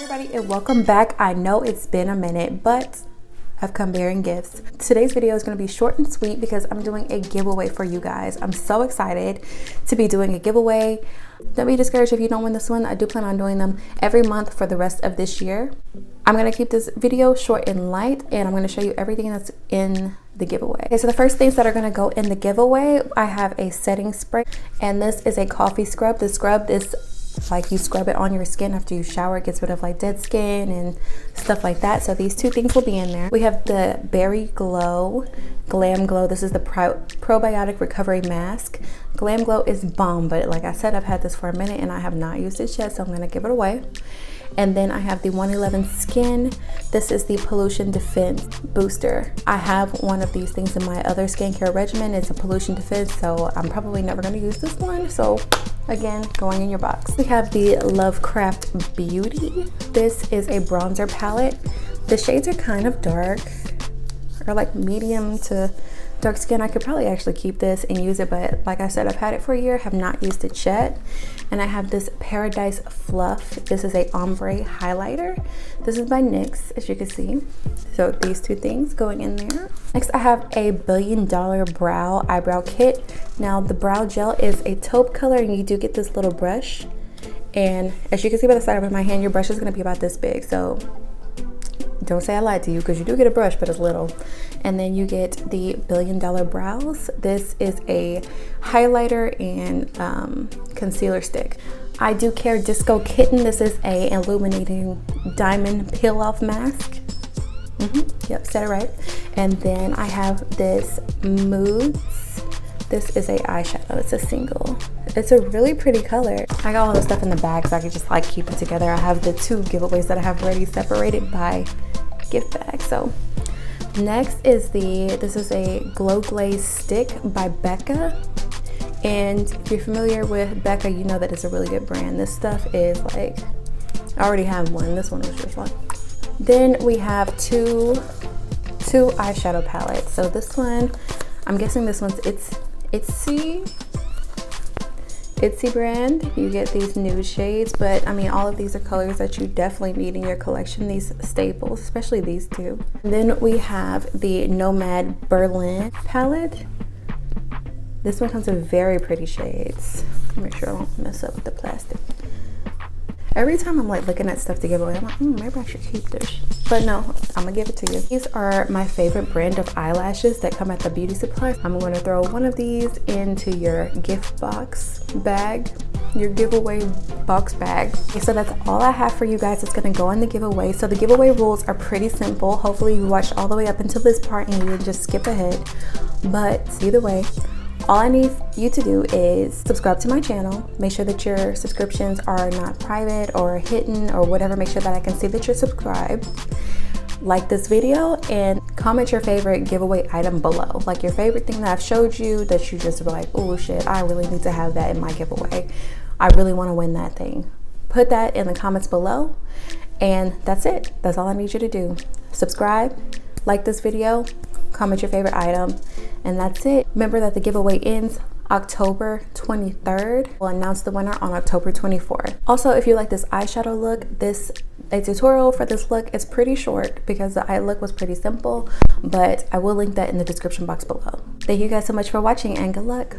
Everybody, and welcome back. I know it's been a minute, but I've come bearing gifts. Today's video is going to be short and sweet because I'm doing a giveaway for you guys. I'm so excited to be doing a giveaway. Don't be discouraged if you don't win this one. I do plan on doing them every month for the rest of this year. I'm going to keep this video short and light, and I'm going to show you everything that's in the giveaway. Okay, so the first things that are going to go in the giveaway, I have a setting spray, and this is a coffee scrub. The scrub is like you scrub it on your skin after you shower. It gets rid of like dead skin and stuff like that. So these two things will be in there. We have the Berry Glow Glam Glow. This is the probiotic recovery mask. Glam Glow is bomb, but like I said, I've had this for a minute and I have not used it yet, so I'm gonna give it away. And then I have the 111 Skin. This is the Pollution Defense Booster. I have one of these things in my other skincare regimen. It's a pollution defense, so I'm probably never gonna use this one. So again, going in your box. We have the Lovecraft Beauty. This is a bronzer palette. The shades are kind of dark, or like medium to dark skin. I could probably actually keep this and use it, but like I said, I've had it for a year, have not used it yet. And I have this Paradise Fluff. This is a ombre highlighter. This is by NYX, as you can see. So these two things going in there. Next, I have a $1 Billion Brow Eyebrow Kit. Now the brow gel is a taupe color, and you do get this little brush. And as you can see by the side of my hand, your brush is gonna be about this big. So don't say I lied to you, because you do get a brush, but it's little. And then you get the $1 Billion Brows. This is a highlighter and concealer stick. I Do Care Disco Kitten. This is a illuminating diamond peel off mask. Yep, said it right. And then I have this Moods. This is a eyeshadow. It's a single. It's a really pretty color. I got all the stuff in the bag so I could just like keep it together. I have the two giveaways that I have already separated by gift bag. So next is this is a Glow Glaze stick by Becca. And if you're familiar with Becca, you know that it's a really good brand. This stuff is like, I already have one. This one was just one. Then we have two eyeshadow palettes. So this one, I'm guessing this one's Itse brand. You get these nude shades, but I mean, all of these are colors that you definitely need in your collection, these staples, especially these two. And then we have the Nomad Berlin palette. This one comes with very pretty shades. Make sure I don't mess up with the plastic. Every time I'm like looking at stuff to give away, I'm like, maybe I should keep this. But no, I'm gonna give it to you. These are my favorite brand of eyelashes that come at the beauty supply. I'm gonna throw one of these into your gift box bag, your giveaway box bag. Okay, so that's all I have for you guys. It's gonna go in the giveaway. So the giveaway rules are pretty simple. Hopefully you watched all the way up until this part and you didn't just skip ahead. But either way, all I need you to do is subscribe to my channel. Make sure that your subscriptions are not private or hidden or whatever. Make sure that I can see that you're subscribed. Like this video and comment your favorite giveaway item below. Like your favorite thing that I've showed you that you just were like, oh shit, I really need to have that in my giveaway. I really want to win that thing. Put that in the comments below, and that's it. That's all I need you to do. Subscribe, like this video, comment your favorite item, and that's it. Remember that the giveaway ends October 23rd. We'll announce the winner on October 24th. Also, if you like this eyeshadow look, a tutorial for this look is pretty short because the eye look was pretty simple, but I will link that in the description box below. Thank you guys so much for watching, and good luck.